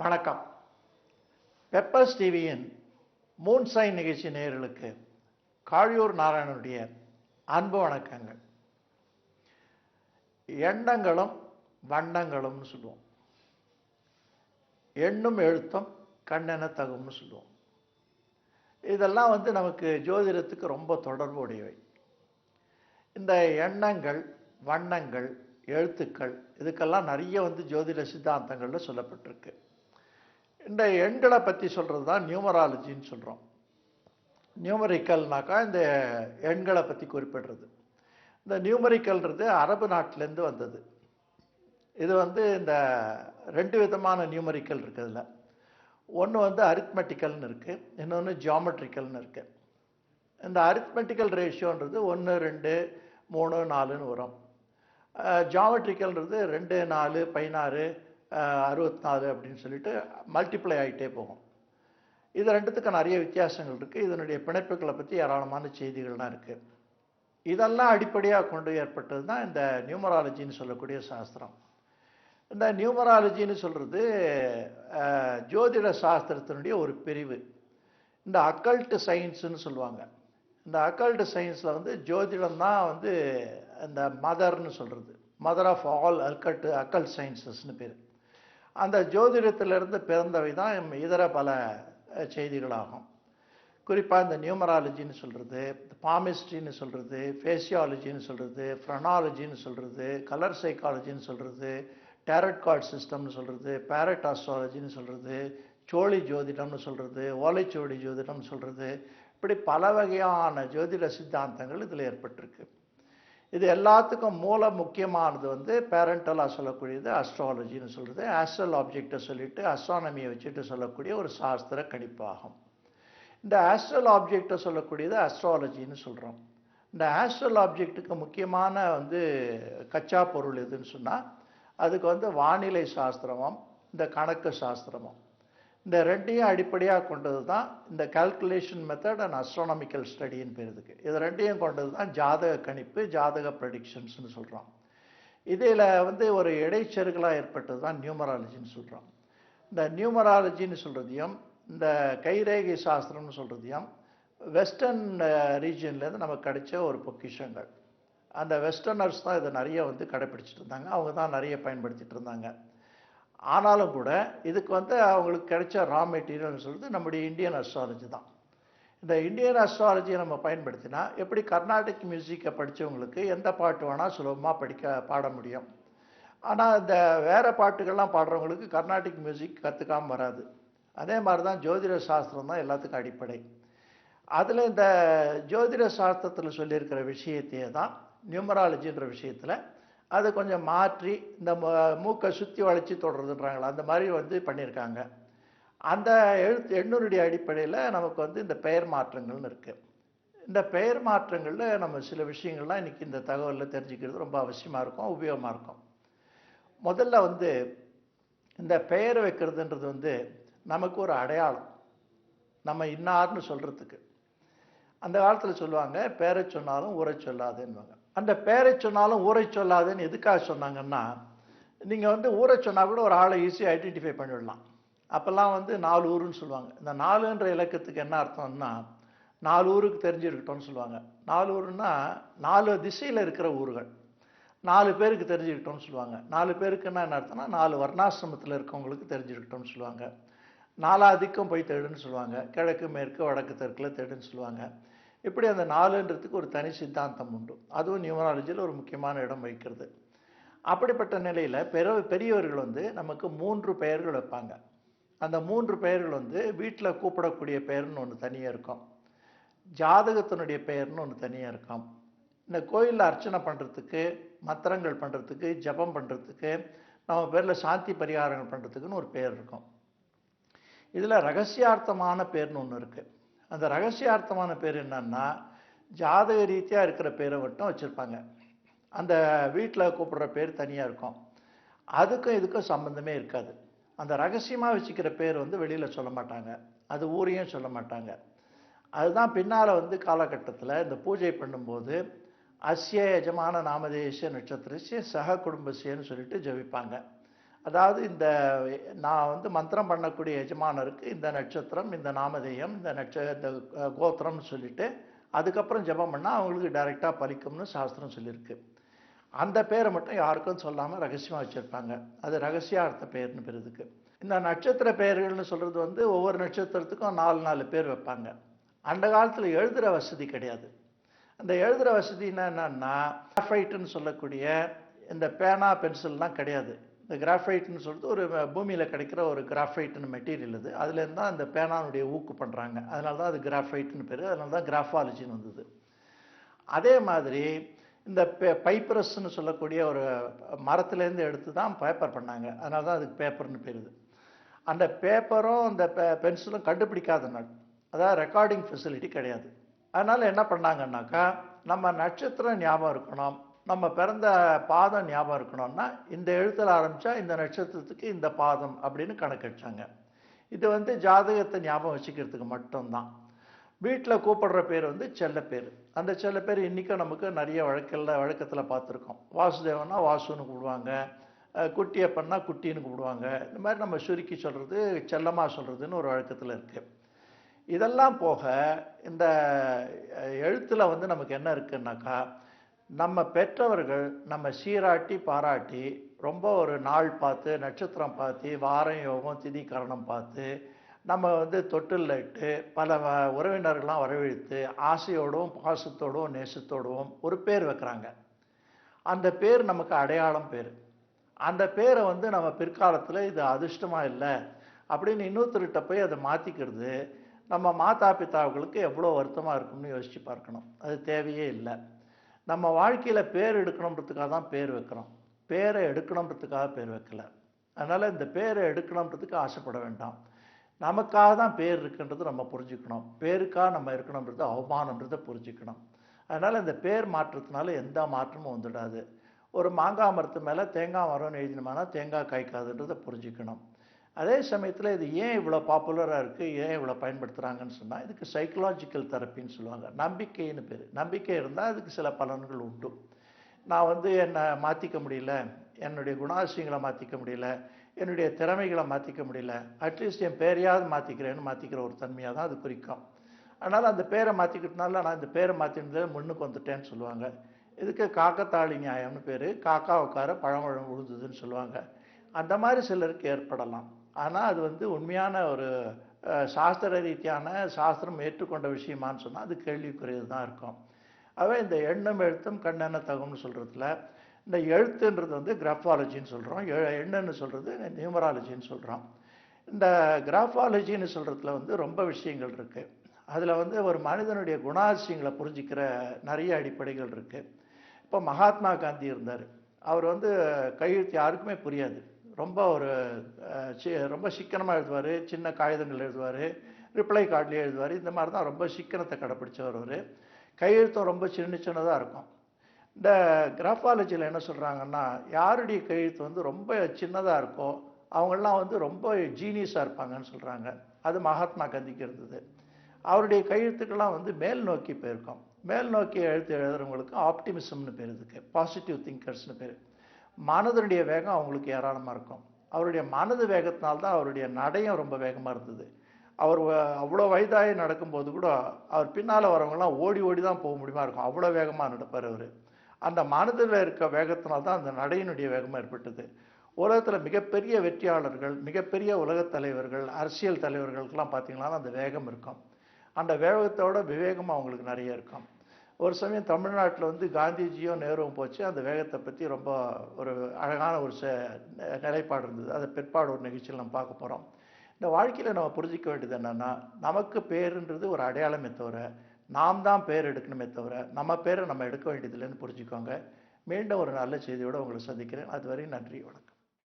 வணக்கம். பெப்பர்ஸ் டிவியின் மூன்சைன் நிகழ்ச்சி நேயர்களுக்கு காழியூர் நாராயணனுடைய அன்பு வணக்கங்கள். எண்ணங்களும் வண்ணங்களும்னு சொல்லுவோம். எண்ணும் எழுத்தும் கண்ணென தகும்னு சொல்லுவோம். இதெல்லாம் நமக்கு ஜோதிடத்துக்கு ரொம்ப தொடர்புடையவை. இந்த எண்ணங்கள், வண்ணங்கள், எழுத்துக்கள் இதுக்கெல்லாம் நிறைய ஜோதிட சித்தாந்தங்களில் சொல்லப்பட்டிருக்கு. இந்த எண்களை பற்றி சொல்கிறது தான் நியூமராலஜின்னு சொல்கிறோம். நியூமரிக்கல்னாக்கா இந்த எண்களை பற்றி குறிப்பிடுறது. இந்த நியூமரிக்கல்ன்றது அரபு நாட்டிலேருந்து வந்தது. இது இந்த ரெண்டு விதமான நியூமரிக்கல் இருக்குதுல. ஒன்று அரித்மெட்டிக்கல்னு இருக்குது, இன்னொன்று ஜியாமெட்ரிக்கல்னு இருக்குது. இந்த அரித்மெட்டிக்கல் ரேஷியோன்றது 1, 2, 3, 4ன்னு வரும். ஜியாமெட்ரிக்கல்ன்றது 2, 4, 16, 64 அப்படின்னு சொல்லிட்டு மல்டிப்ளை ஆகிட்டே போகும். இது ரெண்டுத்துக்கு நிறைய வித்தியாசங்கள் இருக்குது. இதனுடைய பிணைப்புகளை பற்றி ஏராளமான செய்திகள்லாம் இருக்குது. இதெல்லாம் அடிப்படையாக கொண்டு ஏற்பட்டது தான் இந்த நியூமராலஜின்னு சொல்லக்கூடிய சாஸ்திரம். இந்த நியூமராலஜின்னு சொல்கிறது ஜோதிட சாஸ்திரத்தினுடைய ஒரு பிரிவு. இந்த அக்கல்ட் சயின்ஸுன்னு சொல்லுவாங்க. இந்த அக்கல்ட் சயின்ஸில் ஜோதிடம் தான் இந்த மதர்னு சொல்கிறது. மதர் ஆஃப் ஆல் அக்கல்ட் சயின்சஸ்னு பேர். அந்த ஜோதிடத்திலிருந்து பிறந்தவை தான் இதர பல செய்திகளாகும். குறிப்பாக இந்த நியூமராலஜின்னு சொல்கிறது, பாமிஸ்ட்ரின்னு சொல்கிறது, ஃபேசியாலஜின்னு சொல்கிறது, ஃப்ரனாலஜின்னு சொல்கிறது, கலர் சைக்காலஜின்னு சொல்கிறது, டேரட் கார்ட் சிஸ்டம்னு சொல்கிறது, பேரட் ஆஸ்ட்ராலஜின்னு சொல்கிறது, சோழி ஜோதிடம்னு சொல்கிறது, ஓலைச்சுவடி ஜோதிடம்னு சொல்கிறது. இப்படி பல வகையான ஜோதிட சித்தாந்தங்கள் இதில் ஏற்பட்டிருக்கு. இது எல்லாத்துக்கும் மூல முக்கியமானது பேரண்டலாக சொல்லக்கூடியது அஸ்ட்ராலஜின்னு சொல்கிறது. ஆஸ்ட்ரல் ஆப்ஜெக்டை சொல்லிட்டு அஸ்ட்ரானமியை வச்சுட்டு சொல்லக்கூடிய ஒரு சாஸ்திர கணிப்பாகும். இந்த ஆஸ்ட்ரல் ஆப்ஜெக்டை சொல்லக்கூடியது அஸ்ட்ராலஜின்னு சொல்கிறோம். இந்த ஆஸ்ட்ரல் ஆப்ஜெக்டுக்கு முக்கியமான கச்சா பொருள் எதுன்னு சொன்னால் அதுக்கு வானிலை சாஸ்திரமும் இந்த கணக்கு சாஸ்திரமும், இந்த ரெண்டையும் அடிப்படையாக கொண்டது தான் இந்த கால்குலேஷன் மெத்தட் அண்ட் அஸ்ட்ரானமிக்கல் ஸ்டடின்னு பேர் இதுக்கு. இது ரெண்டையும் கொண்டது தான் ஜாதக கணிப்பு, ஜாதக ப்ரெடிக்ஷன்ஸ்னு சொல்கிறோம். இதில் ஒரு இடைச்செருகலாக ஏற்பட்டது தான் நியூமராலஜின்னு சொல்கிறோம். இந்த நியூமராலஜின்னு சொல்கிறதையும் இந்த கைரேகை சாஸ்திரம்னு சொல்கிறதையும் வெஸ்டர்ன் ரீஜியன்லேருந்து நமக்கு கிடைச்ச ஒரு பொக்கிஷங்கள். அந்த வெஸ்டர்னர்ஸ் தான் இதை நிறைய கடைப்பிடிச்சிட்டு இருந்தாங்க. அவங்க தான் நிறைய பயன்படுத்திகிட்டு இருந்தாங்க. ஆனாலும் கூட இதுக்கு அவங்களுக்கு கிடைச்ச ரா மெட்டீரியல்னு சொல்லிட்டு நம்முடைய இந்தியன் அஸ்ட்ராலஜி தான். இந்த இந்தியன் அஸ்ட்ராலஜியை நம்ம பயன்படுத்தினா எப்படி கர்நாடிக் மியூசிக்கை படித்தவங்களுக்கு எந்த பாட்டு வேணால் சுலபமாக பாட முடியும். ஆனால் இந்த வேறு பாட்டுகள்லாம் பாடுறவங்களுக்கு கர்நாடிக் மியூசிக் கற்றுக்காமல் வராது. அதே மாதிரி தான் ஜோதிட சாஸ்திரம் தான் எல்லாத்துக்கும் அடிப்படை. அதில் இந்த ஜோதிட சாஸ்திரத்தில் சொல்லியிருக்கிற விஷயத்தையே தான் நியூமராலஜின்ற விஷயத்தில் அது கொஞ்சம் மாற்றி இந்த மூக்கை சுற்றி வளைச்சி தொடர்றதுன்றாங்களா அந்த மாதிரி பண்ணியிருக்காங்க. அந்த எண்ணுடைய அடிப்படையில் நமக்கு இந்த பெயர் மாற்றங்கள்னு இருக்குது. இந்த பெயர் மாற்றங்களில் நம்ம சில விஷயங்கள்லாம் இன்றைக்கி இந்த தகவலில் தெரிஞ்சுக்கிறது ரொம்ப அவசியமாக இருக்கும், உபயோகமாக இருக்கும். முதல்ல இந்த பெயர் வைக்கிறதுன்றது நமக்கு ஒரு அடையாளம். நம்ம இன்னார்னு சொல்கிறதுக்கு அந்த காலத்தில் சொல்லுவாங்க, பேரை சொன்னாலும் ஊரை சொல்லாதுன்னுவாங்க. அந்த பேரை சொன்னாலும் ஊரை சொல்லாதுன்னு எதுக்காக சொன்னாங்கன்னா, நீங்கள் ஊரை சொன்னால் கூட ஒரு ஆளை ஈஸியாக ஐடென்டிஃபை பண்ணிவிடலாம். அப்போல்லாம் 4 ஊருன்னு சொல்லுவாங்க. இந்த 4ன்ற இலக்கத்துக்கு என்ன அர்த்தம்னா 4 ஊருக்கு தெரிஞ்சுருக்கட்டும்னு சொல்லுவாங்க. 4 ஊருன்னா 4 திசையில் இருக்கிற ஊர்கள், 4 பேருக்கு தெரிஞ்சுக்கிட்டோம்னு சொல்லுவாங்க. 4 பேருக்குன்னா என்ன அர்த்தம்னா 4 வர்ணாசிரமத்தில் இருக்கவங்களுக்கு தெரிஞ்சுக்கிட்டோம்னு சொல்லுவாங்க. 4 திக்கும் போய் தேடுன்னு சொல்லுவாங்க. கிழக்கு மேற்கு வடக்கு தெற்கில் தேடுன்னு சொல்லுவாங்க. இப்படி அந்த 4ன்றதுக்கு ஒரு தனி சித்தாந்தம் உண்டு. அதுவும் நியூமராலஜியில் ஒரு முக்கியமான இடம் வகிக்கிறது. அப்படிப்பட்ட நிலையில் பெரியவர்கள் நமக்கு 3 பெயர்கள் வைப்பாங்க. அந்த 3 பெயர்கள் வீட்டில் கூப்பிடக்கூடிய பெயர்னு ஒன்று தனியாக இருக்கும், ஜாதகத்தினுடைய பெயர்னு ஒன்று தனியாக இருக்கும், இந்த கோயிலில் அர்ச்சனை பண்ணுறதுக்கு, மந்திரங்கள் பண்ணுறதுக்கு, ஜபம் பண்ணுறதுக்கு, நம்ம பேரில் சாந்தி பரிகாரங்கள் பண்ணுறதுக்குன்னு ஒரு பெயர் இருக்கும். இதில் ரகசியார்த்தமான பேர்னு ஒன்று இருக்குது. அந்த ரகசியார்த்தமான பேர் என்னன்னா ஜாதக ரீதியாக இருக்கிற பேரை மட்டும் வச்சுருப்பாங்க. அந்த வீட்டில் கூப்பிடுற பேர் தனியாக இருக்கும். அதுக்கும் இதுக்கும் சம்மந்தமே இருக்காது. அந்த ரகசியமாக வச்சுக்கிற பேர் வெளியில் சொல்ல மாட்டாங்க, அது ஊரையும் சொல்ல மாட்டாங்க. அதுதான் பின்னால் காலகட்டத்தில் இந்த பூஜை பண்ணும்போது அஸ்ய எஜமான நாமதேச நட்சத்திரஸ்ய சக குடும்பஸ்யன்னு சொல்லிட்டு ஜபிப்பாங்க. அதாவது நான் வந்து மந்திரம் பண்ணக்கூடிய எஜமானருக்கு இந்த நட்சத்திரம், இந்த நாமதேயம், இந்த கோத்திரம்னு சொல்லிட்டு அதுக்கப்புறம் ஜெபம் பண்ணால் அவங்களுக்கு டைரெக்டாக பலிக்கும்னு சாஸ்திரம் சொல்லியிருக்கு. அந்த பேரை மட்டும் யாருக்கும் சொல்லாமல் ரகசியமாக வச்சுருப்பாங்க. அது ரகசியார்த்த பெயர்னு பேர் இதுக்கு. இந்த நட்சத்திர பெயர்கள்னு சொல்கிறது வந்து ஒவ்வொரு நட்சத்திரத்துக்கும் 4 பேர் வைப்பாங்க. அந்த காலத்தில் எழுதுகிற வசதி கிடையாது. அந்த எழுதுகிற வசதின்னா என்னன்னா, கிராஃபைட்டுன்னு சொல்லக்கூடிய இந்த பேனா பென்சில்லாம் கிடையாது. இந்த கிராஃபைட்னு சொல்லிட்டு ஒரு பூமியில் கிடைக்கிற ஒரு கிராஃபைட்னு மெட்டீரியல் இது. அதுலேருந்து தான் அந்த பேனானுடைய ஊக்கு பண்ணுறாங்க. அதனால தான் அது கிராஃபைட்னு பேர். அதனால தான் கிராஃபாலஜின்னு வந்தது. அதே மாதிரி இந்த பைப்ரஸ்ன்னு சொல்லக்கூடிய ஒரு மரத்துலேருந்து எடுத்து தான் பேப்பர் பண்ணாங்க. அதனால தான் அதுக்கு பேப்பர்னு பேர். அந்த பேப்பரும் அந்த பென்சிலும் கண்டுபிடிக்காத நாள், அதாவது ரெக்கார்டிங் ஃபெசிலிட்டி கிடையாது. அதனால் என்ன பண்ணாங்கன்னாக்கா, நம்ம நட்சத்திரம் ஞாபகம் இருக்கணும், நம்ம பிறந்த பாதம் ஞாபகம் இருக்கணும்னா இந்த எழுத்தில் ஆரம்பித்தா இந்த நட்சத்திரத்துக்கு இந்த பாதம் அப்படின்னு கணக்கு வச்சாங்க. இது வந்து ஜாதகத்தை ஞாபகம் வச்சுக்கிறதுக்கு மட்டும்தான். வீட்டில் கூப்பிடுற பேர் வந்து செல்ல பேர். அந்த செல்ல பேர் இன்றைக்கும் நமக்கு நிறைய வழக்கத்தில் பார்த்துருக்கோம். வாசுதேவனா வாசுன்னு கூப்பிடுவாங்க, குட்டியப்பன்னா குட்டின்னு கூப்பிடுவாங்க. இந்த மாதிரி நம்ம சுருக்கி சொல்கிறது, செல்லமாக சொல்கிறதுன்னு ஒரு வழக்கத்தில் இருக்குது. இதெல்லாம் போக இந்த எழுத்தில் வந்து நமக்கு என்ன இருக்குன்னாக்கா, நம்ம பெற்றவர்கள் நம்ம சீராட்டி பாராட்டி ரொம்ப ஒரு நாள் பார்த்து, நட்சத்திரம் பார்த்து, வாரம் யோகம் திதி கரணம் பார்த்து, நம்ம வந்து தொட்டில்ல இட்டு பல உறவினர்கள்லாம் வரவழைத்து ஆசையோடும் பாசத்தோடும் நேசத்தோடும் ஒரு பேர் வைக்கிறாங்க. அந்த பேர் நமக்கு அடையாளம் பேர். அந்த பேரை வந்து நம்ம பிற்காலத்தில் இது அதிர்ஷ்டமாக இல்லை அப்படின்னு இன்னொருத்தர்கிட்ட போய் அதை மாற்றிக்கிறது நம்ம மாதா பிதாக்களுக்கு எவ்வளோ வருத்தமாக இருக்கும்னு யோசித்து பார்க்கணும். அது தேவையே இல்லை. நம்ம வாழ்க்கையில் பேர் எடுக்கணுன்றதுக்காக தான் பேர் வைக்கிறோம். பேரை எடுக்கணுன்றதுக்காக பேர் வைக்கல. அதனால் இந்த பேரை எடுக்கணுன்றதுக்கு ஆசைப்பட வேண்டாம். நமக்காக தான் பேர் இருக்குன்றது நம்ம புரிஞ்சுக்கணும். பேருக்காக நம்ம இருக்கணுன்றது அவமானன்றதை புரிஞ்சுக்கணும். அதனால் இந்த பேர் மாற்றத்தினால எந்த மாற்றமும் வந்துடாது. ஒரு மாங்காய் மரத்து மேலே தேங்காய் மரம்னு எழுதினோம்னா தேங்காய் காய்க்காதுன்றதை புரிஞ்சுக்கணும். அதே சமயத்தில் இது ஏன் இவ்வளோ பாப்புலராக இருக்குது, ஏன் இவ்வளோ பயன்படுத்துகிறாங்கன்னு சொன்னால், இதுக்கு சைக்கலாஜிக்கல் தெரப்பின்னு சொல்லுவாங்க. நம்பிக்கைன்னு பேர். நம்பிக்கை இருந்தால் அதுக்கு சில பலன்கள் உண்டு. நான் வந்து என்னை மாற்றிக்க முடியல, என்னுடைய குணாதிசயங்களை மாற்றிக்க முடியல, என்னுடைய திறமைகளை மாற்றிக்க முடியல, அட்லீஸ்ட் என் பேரையாவது மாற்றிக்கிறேன்னு மாற்றிக்கிற ஒரு தன்மையாக தான் அது குறிக்கும். அதனால் அந்த பேரை மாற்றிக்கிட்டனால நான் இந்த பேரை மாற்றினது முன்னுக்கு வந்துட்டேன்னு சொல்லுவாங்க. இதுக்கு காக்கத்தாளி நியாயம்னு பேர். காக்கா உட்கார பழமழம் விழுந்ததுன்னு சொல்லுவாங்க. அந்த மாதிரி சிலருக்கு ஏற்படலாம். ஆனால் அது வந்து உண்மையான ஒரு சாஸ்திர ரீதியான சாஸ்திரம் ஏற்றுக்கொண்ட விஷயமானு சொன்னால் அது கேள்விக்குரியது தான் இருக்கும். அவை இந்த எண்ணும் எழுத்தும் கண்ணென்ன தகும்னு சொல்கிறதுல இந்த எழுத்துன்றது வந்து கிராஃபாலஜின்னு சொல்கிறோம், எண்ணுன்னு சொல்கிறது நியூமராலஜின்னு சொல்கிறோம். இந்த கிராஃபாலஜின்னு சொல்கிறதுல வந்து ரொம்ப விஷயங்கள் இருக்குது. அதில் வந்து ஒரு மனிதனுடைய குணாதிசயங்களை புரிஞ்சிக்கிற நிறைய அடிப்படைகள் இருக்குது. இப்போ மகாத்மா காந்தி இருந்தார். அவர் வந்து கையெழுத்து யாருக்குமே புரியாது. ரொம்ப ஒரு ரொம்ப சிக்கனமாக எழுதுவார், சின்ன காகிதங்கள் எழுதுவார், ரிப்ளை கார்ட்லேயே எழுதுவார். இந்த மாதிரி தான் ரொம்ப சிக்கனத்தை கடைப்பிடிச்சவர் அவர். கையெழுத்தும் ரொம்ப சின்னதாக இருக்கும். இந்த கிராஃபாலஜியில் என்ன சொல்கிறாங்கன்னா, யாருடைய கையெழுத்து வந்து ரொம்ப சின்னதாக இருக்கோ அவங்களாம் வந்து ரொம்ப ஜீனியஸாக இருப்பாங்கன்னு சொல்கிறாங்க. அது மகாத்மா காந்திக்கு இருந்தது. அவருடைய கையெழுத்துக்கெல்லாம் வந்து மேல் நோக்கி போயிருக்கும். மேல் நோக்கி எழுத்து எழுதுறவங்களுக்கு ஆப்டிமிசம்னு பேர், இதுக்கு பாசிட்டிவ் திங்கர்ஸ்னு பேர். மனதனுடைய வேகம் அவங்களுக்கு ஏராளமாக இருக்கும். அவருடைய மனது வேகத்தினால்தான் அவருடைய நடையும் ரொம்ப வேகமாக இருந்தது. அவர் அவ்வளோ வயதாகி நடக்கும்போது கூட அவர் பின்னால் வரவங்களாம் ஓடி ஓடி தான் போக முடியுமா இருக்கும், அவ்வளோ வேகமாக நடப்பார் அவர். அந்த மனதில் இருக்க வேகத்தினால்தான் அந்த நடையினுடைய வேகமாக ஏற்பட்டது. உலகத்தில் மிகப்பெரிய வெற்றியாளர்கள், மிகப்பெரிய உலகத் தலைவர்கள், அரசியல் தலைவர்களுக்கெல்லாம் பார்த்தீங்கன்னா அந்த வேகம் இருக்கும். அந்த வேகத்தோட விவேகம் அவங்களுக்கு நிறைய இருக்கும். ஒரு சமயம் தமிழ்நாட்டில் வந்து காந்திஜியும் நேருவும் போச்சு. அந்த வேகத்தை பற்றி ரொம்ப ஒரு அழகான ஒரு நிலைப்பாடு இருந்தது. அதை பிற்பாடு ஒரு நிகழ்ச்சியில் நம்ம பார்க்க போகிறோம். இந்த வாழ்க்கையில் நம்ம புரிஞ்சிக்க வேண்டியது என்னென்னா, நமக்கு பேருன்றது ஒரு அடையாளமே தவிர நாம் தான் பேர் எடுக்கணுமே தவிர நம்ம பேரை நம்ம எடுக்க வேண்டியதில்லைன்னு புரிஞ்சுக்கோங்க. மீண்டும் ஒரு நல்ல செய்தியோடு உங்களை சந்திக்கிறேன். அதுவரை நன்றி, வணக்கம்.